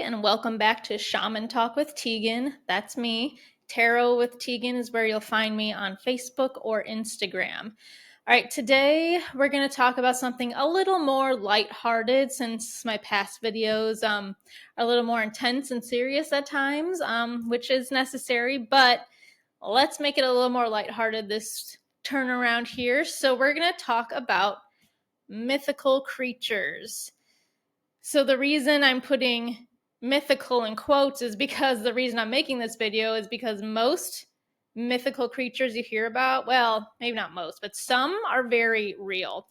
and welcome back to Shaman Talk with Tegan. That's me. Tarot with Tegan is where you'll find me on Facebook or Instagram. All right, today we're going to talk about something a little more lighthearted since my past videos are a little more intense and serious at times, which is necessary, but let's make it a little more lighthearted this turnaround here. So we're going to talk about mythical creatures. So the reason I'm putting mythical in quotes is because the reason I'm making this video is because most mythical creatures you hear about, well, maybe not most, but some are very real.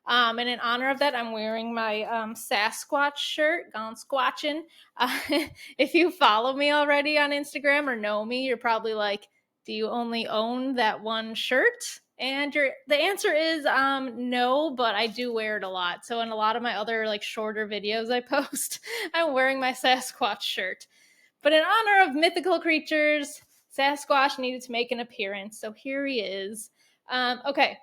And in honor of that, I'm wearing my Sasquatch shirt, gone squatching. If you follow me already on Instagram or know me, you're probably like, do you only own that one shirt? And the answer is no, but I do wear it a lot. So in a lot of my other like shorter videos I post, I'm wearing my Sasquatch shirt. But in honor of mythical creatures, Sasquatch needed to make an appearance. So here he is. Okay,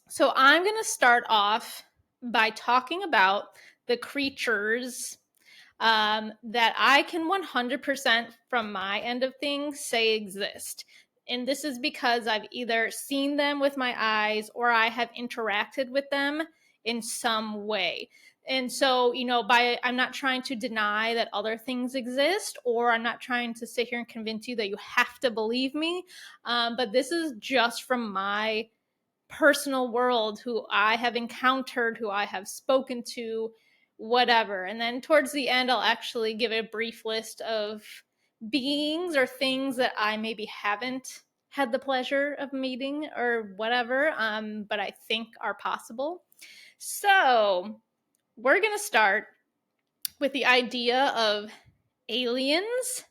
so I'm going to start off by talking about the creatures that I can 100% from my end of things say exist. And this is because I've either seen them with my eyes or I have interacted with them in some way. And so, I'm not trying to deny that other things exist, or I'm not trying to sit here and convince you that you have to believe me. But this is just from my personal world, who I have encountered, who I have spoken to, whatever. And then towards the end, I'll actually give a brief list of beings or things that I maybe haven't had the pleasure of meeting or whatever, but I think are possible. So we're going to start with the idea of aliens.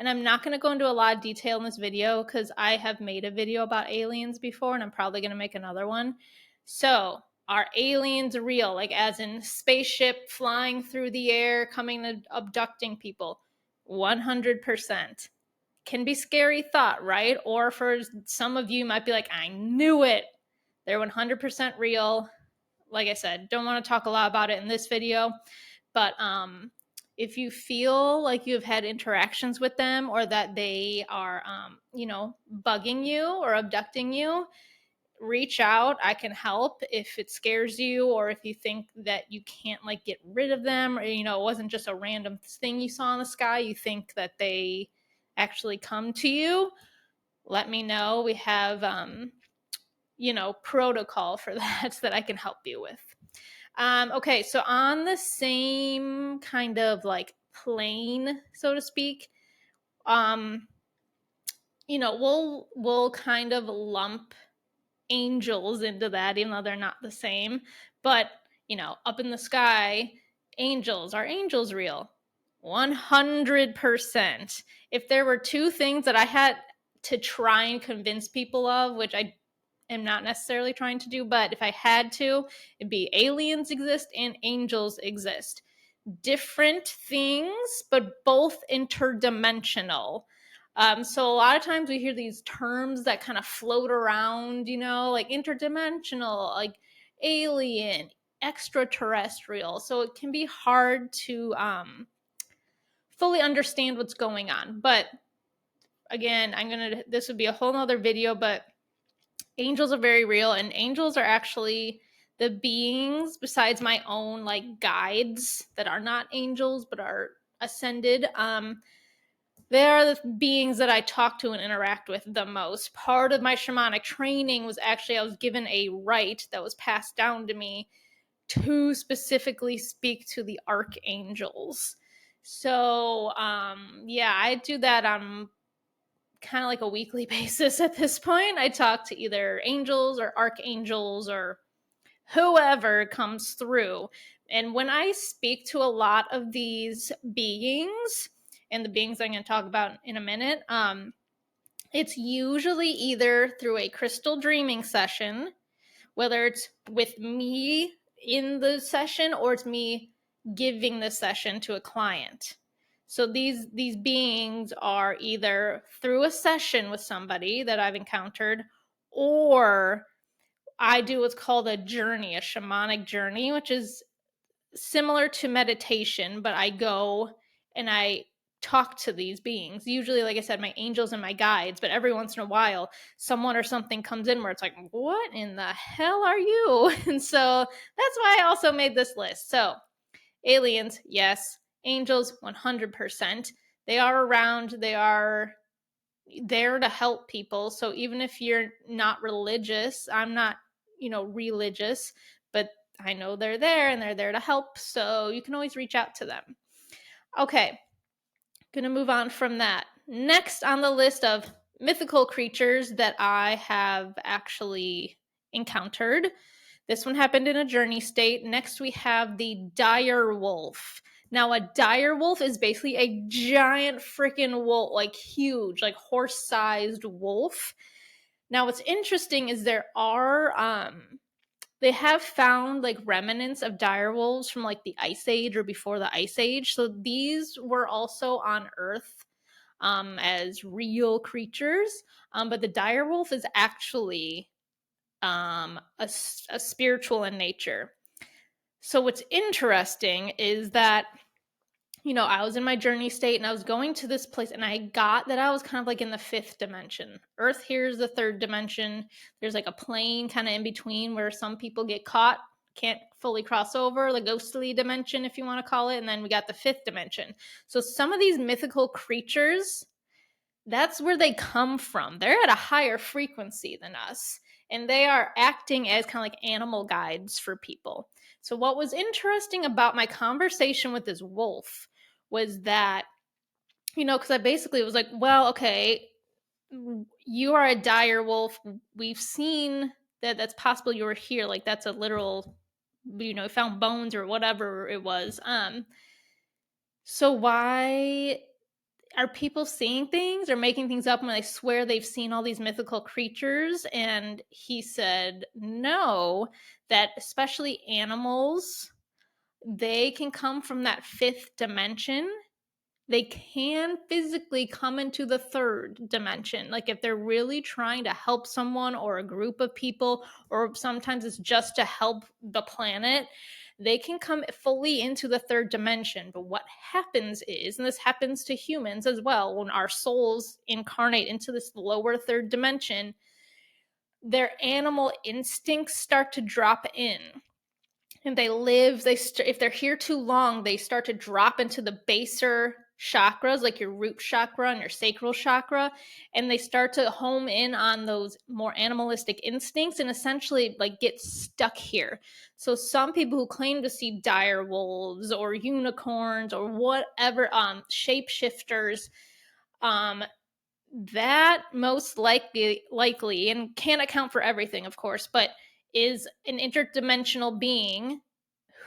And I'm not going to go into a lot of detail in this video because I have made a video about aliens before and I'm probably going to make another one. So, are aliens real? Like as in spaceship flying through the air, coming and abducting people? 100%. Can be scary thought, right? Or for some of you might be like, I knew it. They're 100% real. Like I said, don't want to talk a lot about it in this video, but if you feel like you've had interactions with them or that they are, bugging you or abducting you, reach out. I can help if it scares you or if you think that you can't like get rid of them, or, it wasn't just a random thing you saw in the sky. You think that they actually come to you. Let me know. We have, protocol for that I can help you with. Okay, so on the same kind of like plane, so to speak, we'll kind of lump angels into that, even though they're not the same. But up in the sky, are angels real? 100%. If there were two things that I had to try and convince people of, which I am not necessarily trying to do, but if I had to, it'd be aliens exist and angels exist. Different things, but both interdimensional. So a lot of times we hear these terms that kind of float around, like interdimensional, like alien, extraterrestrial. So it can be hard to fully understand what's going on. But again, this would be a whole nother video, but angels are very real, and angels are actually the beings besides my own like guides that are not angels but are ascended. They are the beings that I talk to and interact with the most. Part of my shamanic training was actually I was given a rite that was passed down to me to specifically speak to the archangels. So I do that on kind of like a weekly basis at this point. I talk to either angels or archangels or whoever comes through. And when I speak to a lot of these beings, and the beings I'm going to talk about in a minute, it's usually either through a crystal dreaming session, whether it's with me in the session or it's me giving the session to a client. So these beings are either through a session with somebody that I've encountered, or I do what's called a journey, a shamanic journey, which is similar to meditation, but I go and I talk to these beings. Usually, like I said, my angels and my guides, but every once in a while, someone or something comes in where it's like, what in the hell are you? And so that's why I also made this list. So, aliens, yes. Angels, 100%. They are around, they are there to help people. So even if you're not religious, I'm not, religious, but I know they're there and they're there to help. So you can always reach out to them. Okay, gonna move on from that. Next on the list of mythical creatures that I have actually encountered. This one happened in a journey state. Next, we have the dire wolf. Now, a dire wolf is basically a giant freaking wolf, like huge, like horse-sized wolf. Now, what's interesting is they have found like remnants of dire wolves from like the Ice Age or before the Ice Age. So these were also on Earth as real creatures. But the dire wolf is actually a spiritual in nature. So what's interesting is that, I was in my journey state and I was going to this place and I got that I was kind of like in the fifth dimension. Earth here is the third dimension. There's like a plane kind of in between where some people get caught, can't fully cross over, the ghostly dimension, if you want to call it. And then we got the fifth dimension. So some of these mythical creatures, that's where they come from. They're at a higher frequency than us, and they are acting as kind of like animal guides for people. So what was interesting about my conversation with this wolf was that, because I basically was like, well, okay, you are a dire wolf. We've seen that that's possible you were here. Like that's a literal, found bones or whatever it was. So why are people seeing things or making things up when they swear they've seen all these mythical creatures? And he said, no, that especially animals, they can come from that fifth dimension. They can physically come into the third dimension. Like if they're really trying to help someone or a group of people, or sometimes it's just to help the planet, they can come fully into the third dimension. But what happens is, and this happens to humans as well, when our souls incarnate into this lower third dimension, their animal instincts start to drop in. And if they're here too long, they start to drop into the baser chakras, like your root chakra and your sacral chakra, and they start to home in on those more animalistic instincts and essentially like get stuck here. So some people who claim to see dire wolves or unicorns or whatever, shapeshifters, that most likely, and can't account for everything, of course, but is an interdimensional being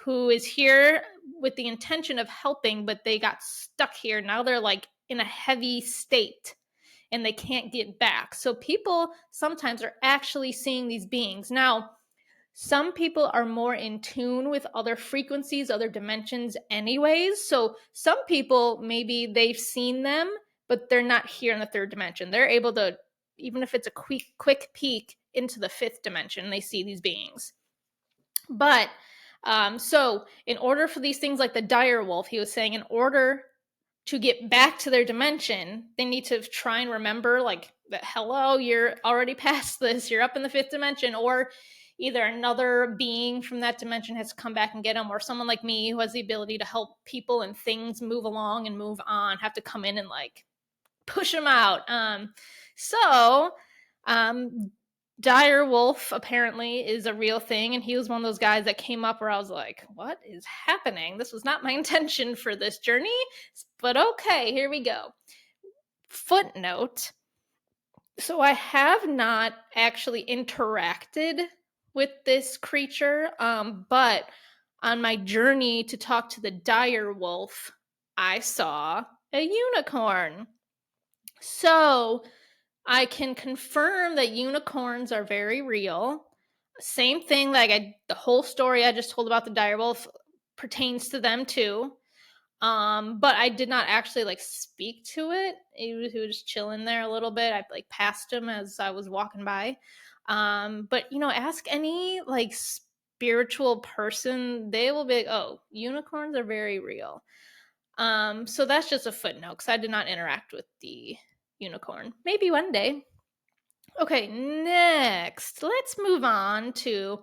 who is here with the intention of helping, but they got stuck here. Now they're like in a heavy state and they can't get back. So people sometimes are actually seeing these beings. Now, some people are more in tune with other frequencies, other dimensions anyways. So some people, maybe they've seen them, but they're not here in the third dimension. They're able to, even if it's a quick peek into the fifth dimension, they see these beings. But so in order for these things like the dire wolf, he was saying, in order to get back to their dimension, they need to try and remember like that, hello, you're already past this, you're up in the fifth dimension, or either another being from that dimension has to come back and get them, or someone like me who has the ability to help people and things move along and move on have to come in and like push them out. So dire wolf apparently is a real thing, and he was one of those guys that came up where I was like, what is happening? This was not my intention for this journey, but okay, here we go. Footnote. So I have not actually interacted with this creature, but on my journey to talk to the dire wolf, I saw a unicorn. So I can confirm that unicorns are very real. Same thing, like the whole story I just told about the dire wolf pertains to them too. But I did not actually like speak to it. He was just chilling there a little bit. I like passed him as I was walking by. But ask any like spiritual person, they will be like, oh, unicorns are very real. So that's just a footnote because I did not interact with the unicorn. Maybe one day. Okay, next, let's move on to,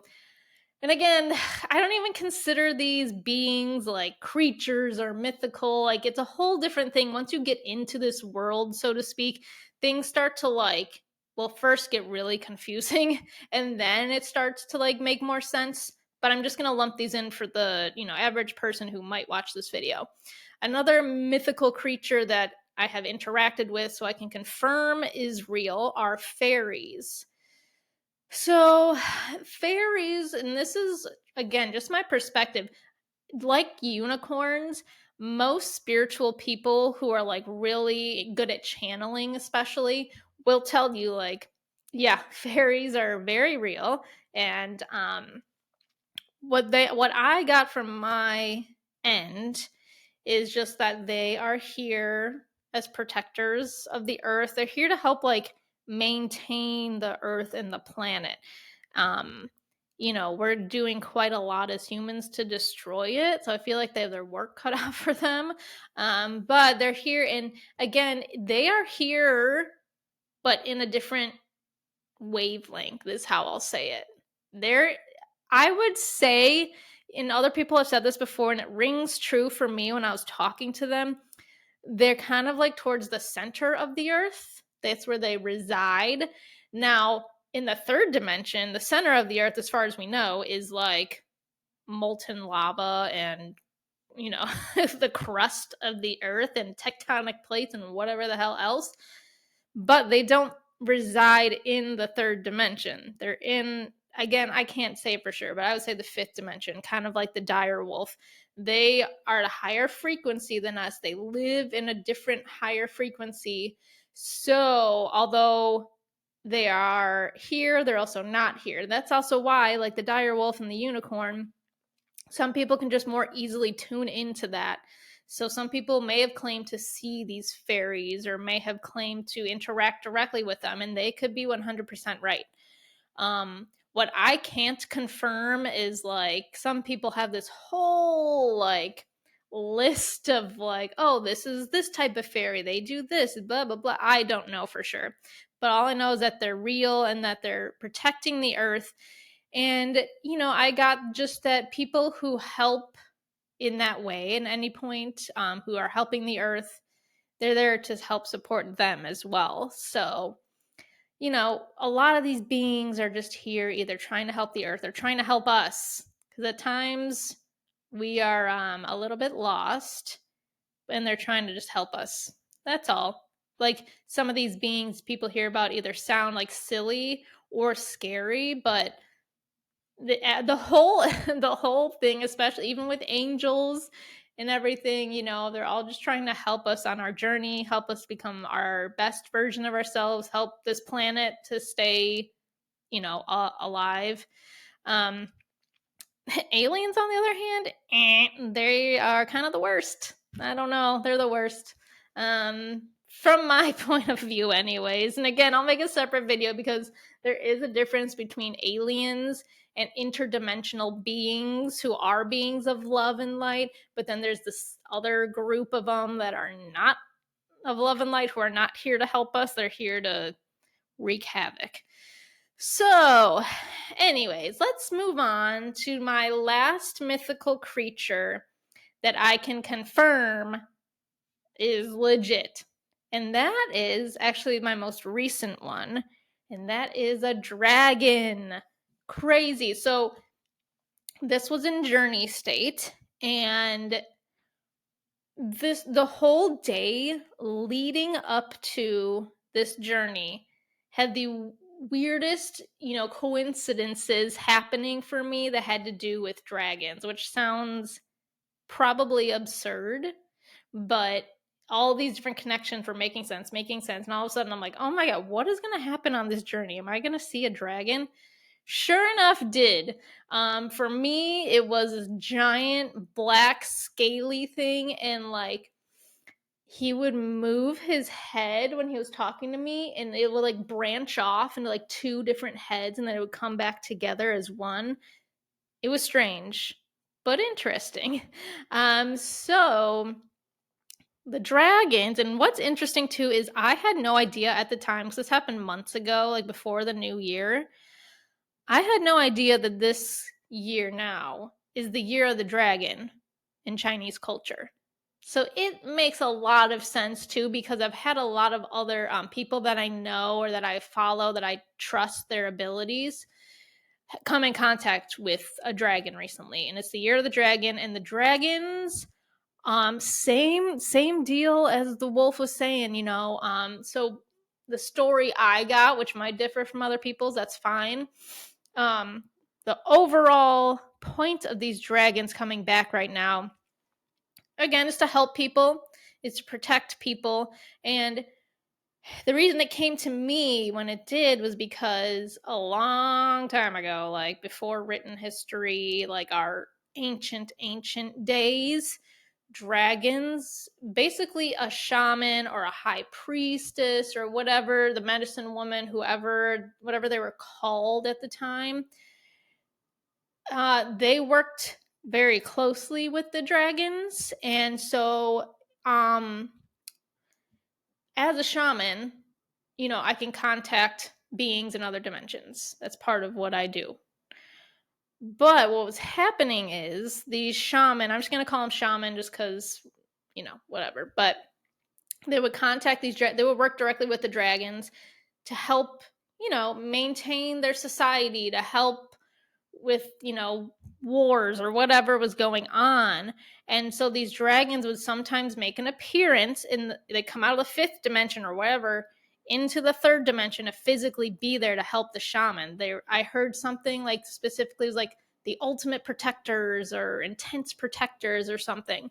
and again, I don't even consider these beings like creatures or mythical. Like, it's a whole different thing. Once you get into this world, so to speak, things start to like, well, first get really confusing and then it starts to like make more sense. But I'm just going to lump these in for the, average person who might watch this video. Another mythical creature that I have interacted with, so I can confirm is real, are fairies. So, fairies, and this is again just my perspective, like unicorns, most spiritual people who are like really good at channeling, especially, will tell you, like, yeah, fairies are very real. And what I got from my end is just that they are here as protectors of the earth. They're here to help like maintain the earth and the planet. Um, we're doing quite a lot as humans to destroy it. So I feel like they have their work cut out for them. But they're here, and again, they are here, but in a different wavelength, is how I'll say it. They're, I would say, and other people have said this before, and it rings true for me when I was talking to them, they're kind of like towards the center of the earth. That's where they reside. Now, in the third dimension, the center of the earth, as far as we know, is like molten lava and, the crust of the earth and tectonic plates and whatever the hell else. But they don't reside in the third dimension. They're in, again, I can't say for sure, but I would say the fifth dimension, kind of like the dire wolf. They are at a higher frequency than us. They live in a different higher frequency. So, although they are here, they're also not here. That's also why, like the dire wolf and the unicorn, some people can just more easily tune into that. So some people may have claimed to see these fairies or may have claimed to interact directly with them, and they could be 100% right. What I can't confirm is like some people have this whole like list of like, oh, this is this type of fairy, they do this, blah blah blah. I don't know for sure, but all I know is that they're real and that they're protecting the earth. And I got just that people who help in that way, in any point, who are helping the earth, they're there to help support them as well. So a lot of these beings are just here either trying to help the earth or trying to help us, because at times we are a little bit lost and they're trying to just help us. That's all. Like, some of these beings people hear about either sound like silly or scary, but the whole the whole thing, especially even with angels and everything, they're all just trying to help us on our journey, help us become our best version of ourselves, help this planet to stay alive. um Aliens, on the other hand, they are kind of the worst. I don't know, they're the worst, from my point of view anyways. And again, I'll make a separate video because there is a difference between aliens and interdimensional beings who are beings of love and light, but then there's this other group of them that are not of love and light, who are not here to help us. They're here to wreak havoc. So, anyways, let's move on to my last mythical creature that I can confirm is legit. And that is actually my most recent one. And that is a dragon. Crazy. So, this was in Journey State. And the whole day leading up to this journey had the weirdest, coincidences happening for me that had to do with dragons, which sounds probably absurd, but all these different connections were making sense. And all of a sudden I'm like, oh my God, what is going to happen on this journey? Am I going to see a dragon? Sure enough, did. For me, it was this giant black scaly thing, and like he would move his head when he was talking to me, and it would like branch off into like two different heads, and then it would come back together as one. It was strange, but interesting. So The dragons, and what's interesting too is I had no idea at the time, because this happened months ago, like before the new year. I had no idea that this year now is the year of the dragon in Chinese culture. So it makes a lot of sense too, because I've had a lot of other people that I know or that I follow that I trust their abilities come in contact with a dragon recently. And it's the year of the dragon, and the dragons, same deal as the wolf was saying, so the story I got, which might differ from other people's, that's fine. um the overall point of these dragons coming back right now, again, is to help people, is to protect people. And the reason it came to me when it did was because a long time ago, like before written history, like our ancient days, dragons, basically a shaman or a high priestess or whatever, the medicine woman, whoever, whatever they were called at the time, they worked very closely with the dragons. And so, as a shaman, I can contact beings in other dimensions. That's part of what I do. But what was happening is these shaman, I'm just going to call them shaman just because, whatever. But they would contact they would work directly with the dragons to help, maintain their society, to help with, wars or whatever was going on. And so these dragons would sometimes make an appearance they come out of the fifth dimension or whatever into the third dimension to physically be there to help the shaman. I heard something like specifically was like the ultimate protectors or intense protectors or something.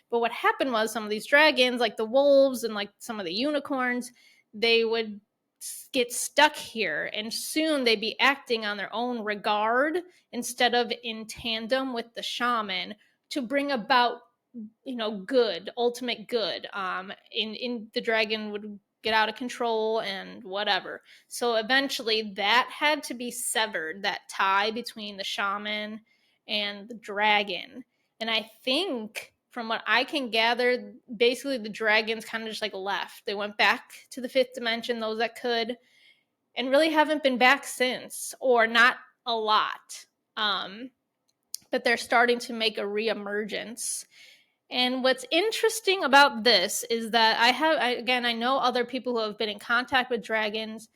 But what happened was some of these dragons, like the wolves and like some of the unicorns, they would get stuck here, and soon they'd be acting on their own regard instead of in tandem with the shaman to bring about, good, ultimate good. In the dragon would get out of control and whatever. So eventually that had to be severed, that tie between the shaman and the dragon. And I think from what I can gather, basically the dragons kind of just like left. They went back to the fifth dimension, those that could, and really haven't been back since, or not a lot. But they're starting to make a reemergence. And what's interesting about this is that I know other people who have been in contact with dragons,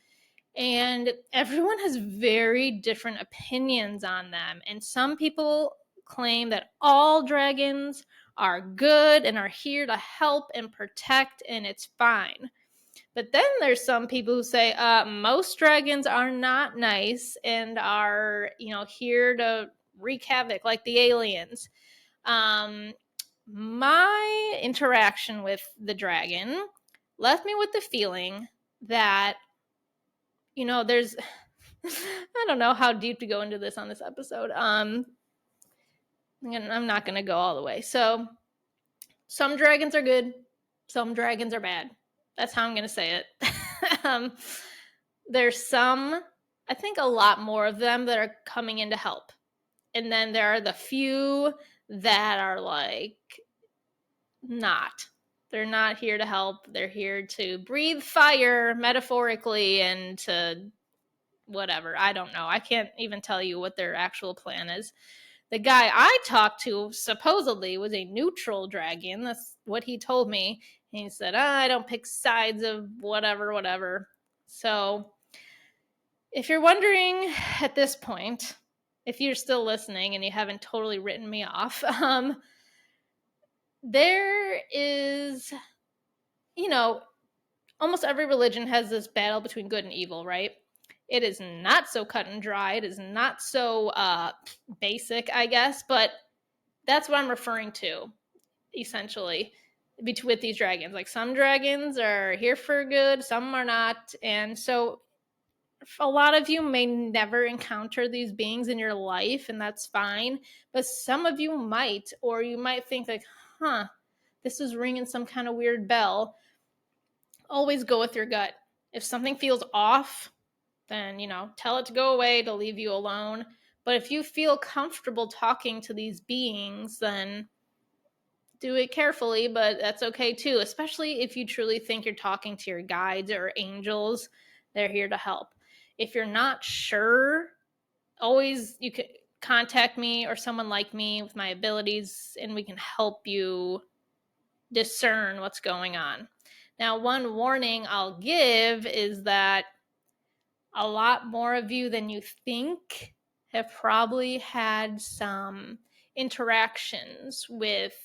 and everyone has very different opinions on them. And some people claim that all dragons are good and are here to help and protect, and it's fine. But then there's some people who say most dragons are not nice and are, here to wreak havoc like the aliens. Um, my interaction with the dragon left me with the feeling that, there's I don't know how deep to go into this on this episode. I'm not going to go all the way. So some dragons are good, some dragons are bad. That's how I'm going to say it. There's some, I think a lot more of them that are coming in to help. And then there are the few that are like not. They're not here to help. They're here to breathe fire metaphorically and to whatever. I don't know. I can't even tell you what their actual plan is. The guy I talked to supposedly was a neutral dragon. That's what he told me. And he said, I don't pick sides of whatever. So if you're wondering at this point, if you're still listening and you haven't totally written me off, there is, almost every religion has this battle between good and evil, right? It is not so cut and dry. It is not so basic, I guess, but that's what I'm referring to, essentially, with these dragons. Like, some dragons are here for good, some are not. And so a lot of you may never encounter these beings in your life, and that's fine. But some of you might, or you might think like, this is ringing some kind of weird bell. Always go with your gut. If something feels off, then, tell it to go away, to leave you alone. But if you feel comfortable talking to these beings, then do it carefully, but that's okay too, especially if you truly think you're talking to your guides or angels. They're here to help. If you're not sure, always you can contact me or someone like me with my abilities, and we can help you discern what's going on. Now, one warning I'll give is that a lot more of you than you think have probably had some interactions with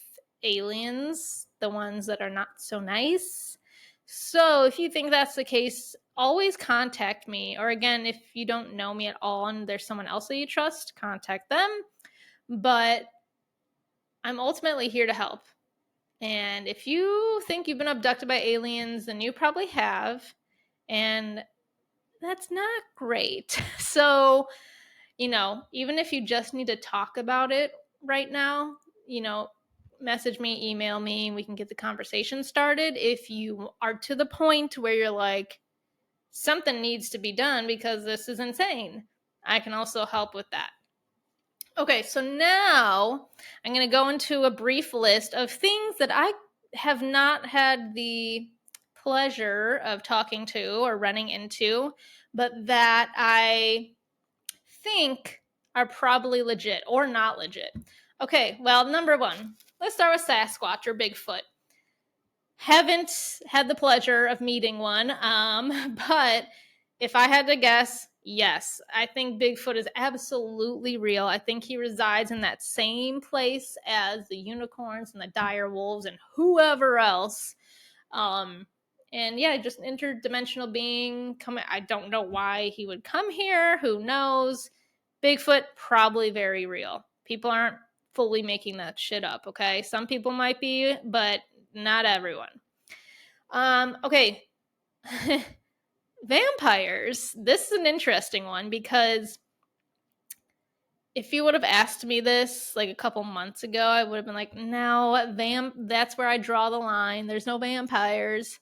aliens, the ones that are not so nice. So, if you think that's the case, always contact me. Or, again, if you don't know me at all and there's someone else that you trust, contact them. But I'm ultimately here to help. And if you think you've been abducted by aliens, then you probably have. And that's not great. So, even if you just need to talk about it right now, message me, email me, and we can get the conversation started. If you are to the point where you're like, something needs to be done because this is insane, I can also help with that. Okay, so now I'm going to go into a brief list of things that I have not had the pleasure of talking to or running into, but that I think are probably legit or not legit. Okay, well, number one, let's start with Sasquatch or Bigfoot. Haven't had the pleasure of meeting one, but if I had to guess, yes, I think Bigfoot is absolutely real. I think he resides in that same place as the unicorns and the dire wolves and whoever else. And yeah, just an interdimensional being coming. I don't know why he would come here. Who knows? Bigfoot, probably very real. People aren't fully making that shit up, okay? Some people might be, but not everyone. Okay. Vampires. This is an interesting one because if you would have asked me this like a couple months ago, I would have been like, no, that's where I draw the line. There's no vampires.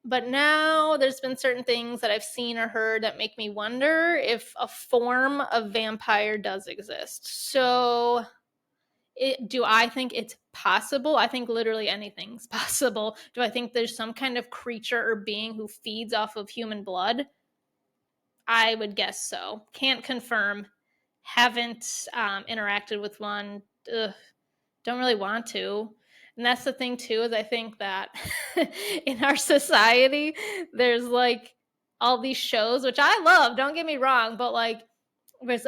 But now there's been certain things that I've seen or heard that make me wonder if a form of vampire does exist. So do I think it's possible? I think literally anything's possible. Do I think there's some kind of creature or being who feeds off of human blood? I would guess so. Can't confirm. Haven't interacted with one. Ugh, don't really want to. And that's the thing too, is I think that in our society, there's like all these shows, which I love, don't get me wrong, but like whereas,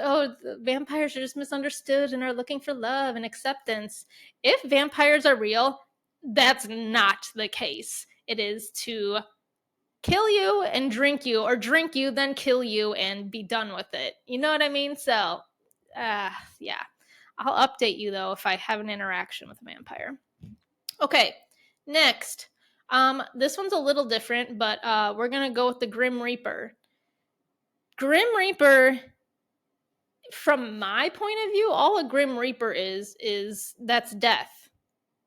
vampires are just misunderstood and are looking for love and acceptance. If vampires are real, that's not the case. It is to kill you and drink you, or drink you, then kill you and be done with it. You know what I mean? So, yeah. I'll update you though if I have an interaction with a vampire. Okay, next. This one's a little different, but we're gonna go with the Grim Reaper. Grim Reaper, from my point of view, all a Grim Reaper is that's death.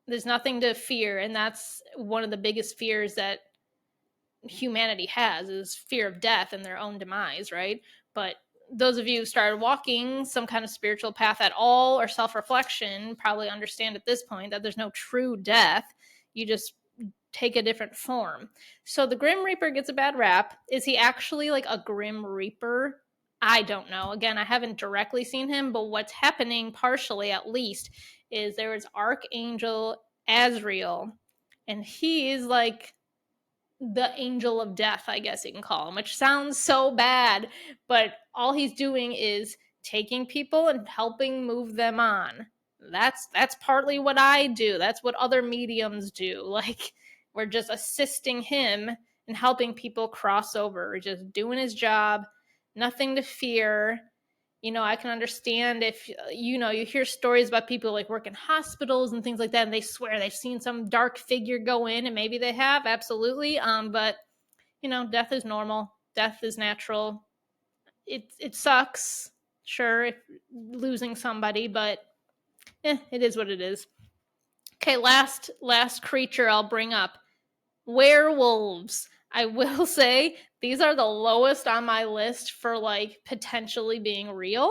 There's nothing to fear, and that's one of the biggest fears that humanity has, is fear of death and their own demise, right? But those of you who started walking some kind of spiritual path at all, or self-reflection, probably understand at this point that there's no true death. You just take a different form. So the Grim Reaper gets a bad rap. Is he actually like a Grim Reaper? I don't know. Again, I haven't directly seen him, but what's happening, partially at least, is there is Archangel Azrael, and he is like the angel of death, I guess you can call him, which sounds so bad, but all he's doing is taking people and helping move them on. That's partly what I do. That's what other mediums do. Like, we're just assisting him and helping people cross over. We're just doing his job. Nothing to fear. I can understand if, you hear stories about people like work in hospitals and things like that, and they swear they've seen some dark figure go in, and maybe they have, absolutely. But, death is normal. Death is natural. It sucks, sure, if losing somebody, but it is what it is. Okay, last creature I'll bring up. Werewolves. I will say these are the lowest on my list for like potentially being real.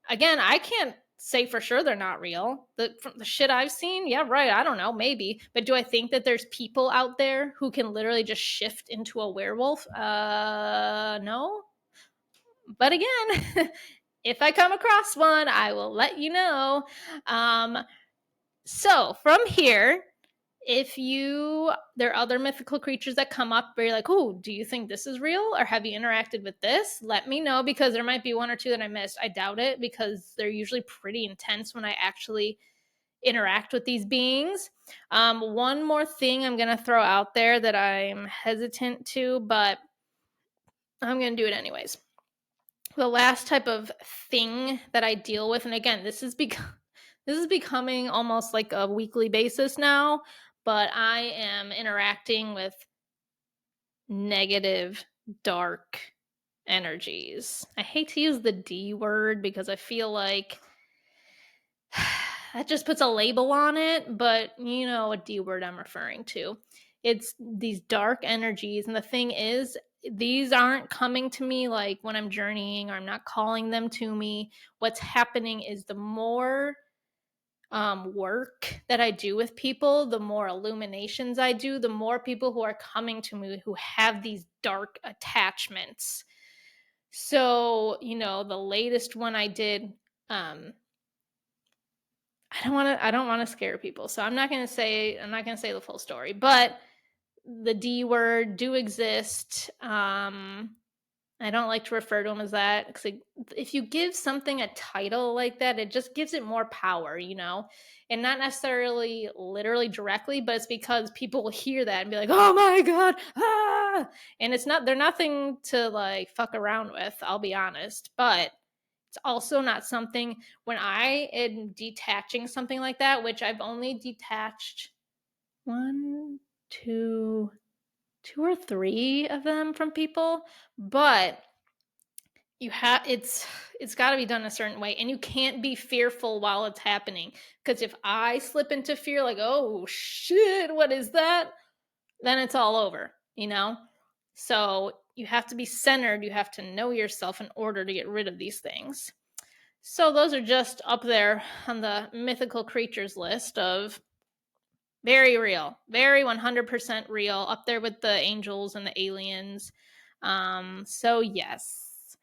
Again, I can't say for sure they're not real. From the shit I've seen, yeah, right. I don't know, maybe. But do I think that there's people out there who can literally just shift into a werewolf? No. But again, if I come across one, I will let you know. So from here, if there are other mythical creatures that come up where you're like, oh, do you think this is real, or have you interacted with this? Let me know, because there might be one or two that I missed. I doubt it, because they're usually pretty intense when I actually interact with these beings. One more thing I'm going to throw out there that I'm hesitant to, but I'm going to do it anyways. The last type of thing that I deal with, and again, this is becoming almost like a weekly basis now, but I am interacting with negative, dark energies. I hate to use the D word because I feel like that just puts a label on it, but you know what D word I'm referring to. It's these dark energies, and the thing is, these aren't coming to me like when I'm journeying, or I'm not calling them to me. What's happening is the more work that I do with people, the more illuminations I do, the more people who are coming to me who have these dark attachments. So, the latest one I did, I don't want to scare people. So I'm not going to say the full story, but the D word do exist. I don't like to refer to them as that, because if you give something a title like that, it just gives it more power, and not necessarily literally directly, but it's because people will hear that and be like, oh my God, ah! And they're nothing to like fuck around with, I'll be honest, but it's also not something, when I am detaching something like that, which I've only detached one, two or three of them from people, but it's got to be done a certain way, and you can't be fearful while it's happening, because if I slip into fear, like, oh shit, what is that, then it's all over, so you have to be centered, you have to know yourself in order to get rid of these things. So those are just up there on the mythical creatures list of very real, very 100% real, up there with the angels and the aliens. So yes,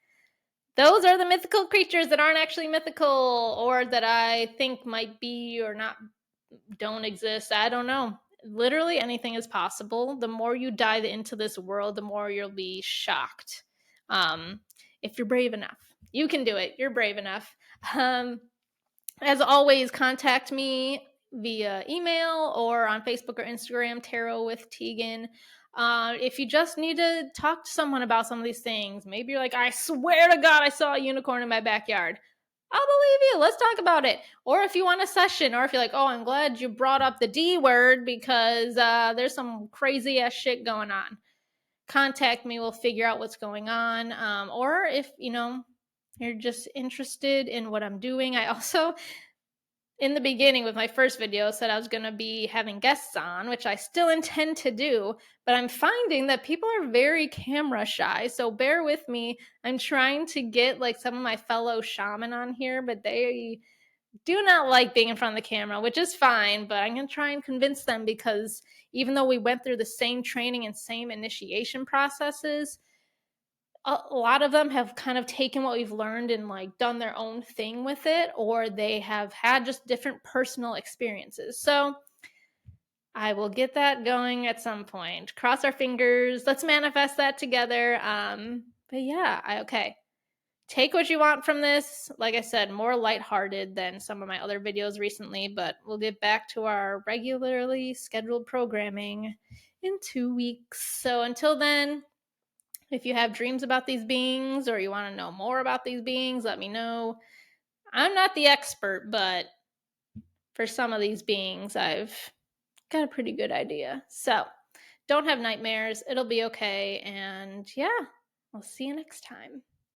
those are the mythical creatures that aren't actually mythical, or that I think might be or not, don't exist. I don't know. Literally anything is possible. The more you dive into this world, the more you'll be shocked. If you're brave enough, you can do it. You're brave enough. As always, contact me via email or on Facebook or Instagram, Tarot with Tegan. If you just need to talk to someone about some of these things, maybe you're like, I swear to God, I saw a unicorn in my backyard. I'll believe you. Let's talk about it. Or if you want a session, or if you're like, oh, I'm glad you brought up the D word, because there's some crazy ass shit going on. Contact me. We'll figure out what's going on. Or if, you're just interested in what I'm doing. I also, in the beginning with my first video, said I was going to be having guests on, which I still intend to do, but I'm finding that people are very camera shy, so bear with me. I'm trying to get like some of my fellow shaman on here, but they do not like being in front of the camera, which is fine, but I'm going to try and convince them, because even though we went through the same training and same initiation processes, a lot of them have kind of taken what we've learned and like done their own thing with it, or they have had just different personal experiences. So I will get that going at some point. Cross our fingers. Let's manifest that together. But yeah, okay. Take what you want from this. Like I said, more lighthearted than some of my other videos recently, but we'll get back to our regularly scheduled programming in 2 weeks. So until then, if you have dreams about these beings, or you want to know more about these beings, let me know. I'm not the expert, but for some of these beings, I've got a pretty good idea. So don't have nightmares. It'll be okay. And yeah, I'll see you next time.